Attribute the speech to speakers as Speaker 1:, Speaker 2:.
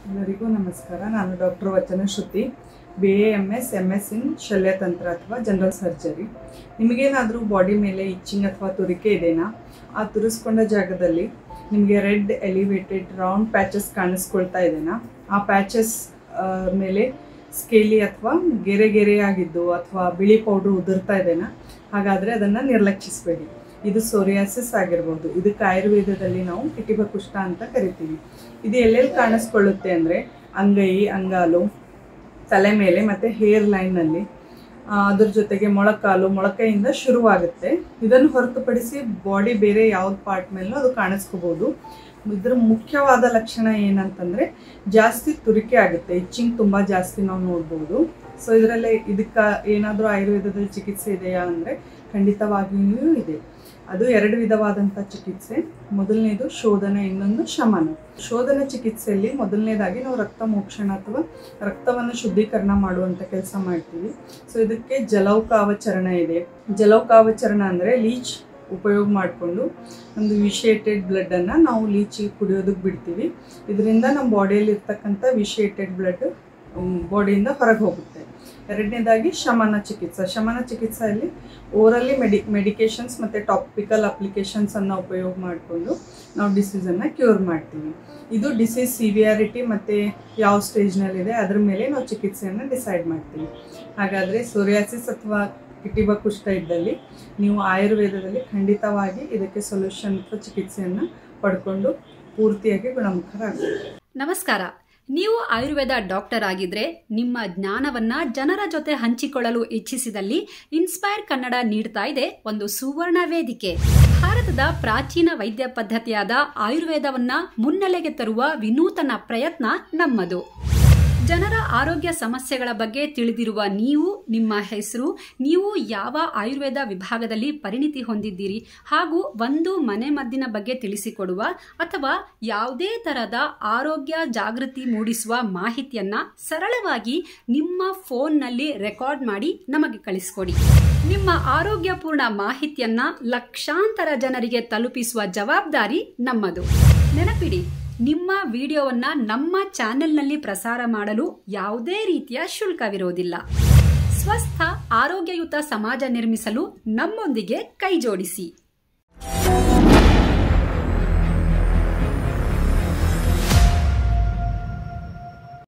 Speaker 1: ಎಲ್ಲರಿಗೂ ನಮಸ್ಕಾರ. ನಾನು ಡಾಕ್ಟರ್ ವಚನ ಶ್ರುತಿ, BAMS MS ಇನ್ ಶಲ್ಯತಂತ್ರ ಅಥವಾ ಜನರಲ್ ಸರ್ಜರಿ. ನಿಮಗೇನಾದರೂ ಬಾಡಿ ಮೇಲೆ ಇಚ್ಚಿಂಗ್ ಅಥವಾ ತುರಿಕೆ ಇದೆನಾ? ಆ ತುರಿಸ್ಕೊಂಡ ಜಾಗದಲ್ಲಿ ನಿಮಗೆ ರೆಡ್ ಎಲಿವೇಟೆಡ್ ರೌಂಡ್ ಪ್ಯಾಚಸ್ ಕಾಣಿಸ್ಕೊಳ್ತಾ ಇದೆನಾ? ಆ ಪ್ಯಾಚಸ್ ಮೇಲೆ ಸ್ಕೇಲಿ ಅಥವಾ ಗೆರೆಯಾಗಿದ್ದು ಅಥವಾ ಬಿಳಿ ಪೌಡ್ರ್ ಉದುರ್ತಾ ಇದೆನಾ? ಹಾಗಾದರೆ ಅದನ್ನು ನಿರ್ಲಕ್ಷಿಸಬೇಡಿ. ಇದು ಸೋರಿಯಾಸಿಸ್ ಆಗಿರ್ಬೋದು. ಇದಕ್ಕೆ ಆಯುರ್ವೇದದಲ್ಲಿ ನಾವು ಕಿಟಿಬ ಕುಷ್ಠ ಅಂತ ಕರಿತೀವಿ. ಇದು ಎಲ್ಲೆಲ್ಲಿ ಕಾಣಿಸ್ಕೊಳ್ಳುತ್ತೆ ಅಂದರೆ ಅಂಗೈ, ಅಂಗಾಲು, ತಲೆ ಮೇಲೆ ಮತ್ತು ಹೇರ್ ಲೈನ್ನಲ್ಲಿ, ಅದ್ರ ಜೊತೆಗೆ ಮೊಳಕೈಯಿಂದ ಶುರುವಾಗುತ್ತೆ. ಇದನ್ನು ಹೊರತುಪಡಿಸಿ ಬಾಡಿ ಬೇರೆ ಯಾವ್ದು ಪಾರ್ಟ್ ಮೇಲೂ ಅದು ಕಾಣಿಸ್ಕೋಬೋದು. ಇದರ ಮುಖ್ಯವಾದ ಲಕ್ಷಣ ಏನಂತಂದರೆ ಜಾಸ್ತಿ ತುರಿಕೆ ಆಗುತ್ತೆ, ಇಚ್ಚಿಂಗ್ ತುಂಬ ಜಾಸ್ತಿ ನಾವು ನೋಡ್ಬೋದು. ಸೊ ಇದಕ್ಕೆ ಏನಾದರೂ ಆಯುರ್ವೇದದಲ್ಲಿ ಚಿಕಿತ್ಸೆ ಇದೆಯಾ ಅಂದರೆ ಖಂಡಿತವಾಗಿಯೂ ಇದೆ. ಅದು 2 ವಿಧವಾದಂಥ ಚಿಕಿತ್ಸೆ. ಮೊದಲನೇದು ಶೋಧನ, ಇನ್ನೊಂದು ಶಮನ. ಶೋಧನ ಚಿಕಿತ್ಸೆಯಲ್ಲಿ ಮೊದಲನೇದಾಗಿ ನಾವು ರಕ್ತ ಮೋಕ್ಷಣ ಅಥವಾ ರಕ್ತವನ್ನು ಶುದ್ಧೀಕರಣ ಮಾಡುವಂಥ ಕೆಲಸ ಮಾಡ್ತೀವಿ. ಸೊ ಇದಕ್ಕೆ ಜಲೌಕಾವಚರಣ ಇದೆ. ಜಲೌಕಾವಚರಣ ಅಂದರೆ ಲೀಚ್ ಉಪಯೋಗ ಮಾಡಿಕೊಂಡು ಒಂದು ವಿಷೇಟೆಡ್ ಬ್ಲಡ್ಡನ್ನು ನಾವು ಲೀಚಿಗೆ ಕುಡಿಯೋದಕ್ಕೆ ಬಿಡ್ತೀವಿ. ಇದರಿಂದ ನಮ್ಮ ಬಾಡಿಯಲ್ಲಿ ಇರ್ತಕ್ಕಂಥ ವಿಷೇಟೆಡ್ ಬ್ಲಡ್ ಬಾಡಿಯಿಂದ ಹೊರಗೆ ಹೋಗುತ್ತೆ. ಎರಡನೇದಾಗಿ ಶಮನ ಚಿಕಿತ್ಸೆಯಲ್ಲಿ ಓರಲಿ ಮೆಡಿಕೇಶನ್ಸ್ ಮತ್ತು ಟಾಪಿಕಲ್ ಅಪ್ಲಿಕೇಶನ್ಸನ್ನು ಉಪಯೋಗ ಮಾಡಿಕೊಂಡು ನಾವು ಡಿಸೀಸನ್ನು ಕ್ಯೂರ್ ಮಾಡ್ತೀವಿ. ಇದು ಡಿಸೀಸ್ ಸಿವಿಯಾರಿಟಿ ಮತ್ತು ಯಾವ ಸ್ಟೇಜ್ನಲ್ಲಿದೆ ಅದ್ರ ಮೇಲೆ ನಾವು ಚಿಕಿತ್ಸೆಯನ್ನು ಡಿಸೈಡ್ ಮಾಡ್ತೀವಿ. ಹಾಗಾದರೆ ಸೋರಿಯಾಸಿಸ್ ಅಥವಾ ಕಿಟಿಬ ಕುಷ್ಠ ಇದ್ದಲ್ಲಿ ನೀವು ಆಯುರ್ವೇದದಲ್ಲಿ ಖಂಡಿತವಾಗಿ ಇದಕ್ಕೆ ಸೊಲ್ಯೂಷನ್ ಅಥವಾ ಚಿಕಿತ್ಸೆಯನ್ನು ಪಡ್ಕೊಂಡು ಪೂರ್ತಿಯಾಗಿ ಗುಣಮುಖರಾಗಬೇಕು.
Speaker 2: ನಮಸ್ಕಾರ. ನೀವು ಆಯುರ್ವೇದ ಡಾಕ್ಟರ್ ಆಗಿದ್ರೆ ನಿಮ್ಮ ಜ್ಞಾನವನ್ನ ಜನರ ಜೊತೆ ಹಂಚಿಕೊಳ್ಳಲು ಇಚ್ಛಿಸಿದಲ್ಲಿ ಇನ್ಸ್ಪೈರ್ ಕನ್ನಡ ನೀಡ್ತಾ ಇದೆ ಒಂದು ಸುವರ್ಣ ವೇದಿಕೆ. ಭಾರತದ ಪ್ರಾಚೀನ ವೈದ್ಯ ಪದ್ಧತಿಯಾದ ಆಯುರ್ವೇದವನ್ನ ಮುನ್ನೆಲೆಗೆ ತರುವ ವಿನೂತನ ಪ್ರಯತ್ನ ನಮ್ಮದು. ಜನರ ಆರೋಗ್ಯ ಸಮಸ್ಯೆಗಳ ಬಗ್ಗೆ ತಿಳಿದಿರುವ ನೀವು, ನಿಮ್ಮ ಹೆಸರು, ನೀವು ಯಾವ ಆಯುರ್ವೇದ ವಿಭಾಗದಲ್ಲಿ ಪರಿಣಿತಿ ಹೊಂದಿದ್ದೀರಿ ಹಾಗೂ ಒಂದು ಮನೆಮದ್ದಿನ ಬಗ್ಗೆ ತಿಳಿಸಿಕೊಡುವ ಅಥವಾ ಯಾವುದೇ ತರಹದ ಆರೋಗ್ಯ ಜಾಗೃತಿ ಮೂಡಿಸುವ ಮಾಹಿತಿಯನ್ನ ಸರಳವಾಗಿ ನಿಮ್ಮ ಫೋನ್ನಲ್ಲಿ ರೆಕಾರ್ಡ್ ಮಾಡಿ ನಮಗೆ ಕಳಿಸಿಕೊಡಿ. ನಿಮ್ಮ ಆರೋಗ್ಯಪೂರ್ಣ ಮಾಹಿತಿಯನ್ನ ಲಕ್ಷಾಂತರ ಜನರಿಗೆ ತಲುಪಿಸುವ ಜವಾಬ್ದಾರಿ ನಮ್ಮದು. ನೆನಪಿಡಿ, ನಿಮ್ಮ ವಿಡಿಯೋವನ್ನ ನಮ್ಮ ಚಾನೆಲ್ನಲ್ಲಿ ಪ್ರಸಾರ ಮಾಡಲು ಯಾವುದೇ ರೀತಿಯ ಶುಲ್ಕವಿರೋದಿಲ್ಲ. ಸ್ವಸ್ಥ ಆರೋಗ್ಯಯುತ ಸಮಾಜ ನಿರ್ಮಿಸಲು ನಮ್ಮೊಂದಿಗೆ ಕೈ ಜೋಡಿಸಿ.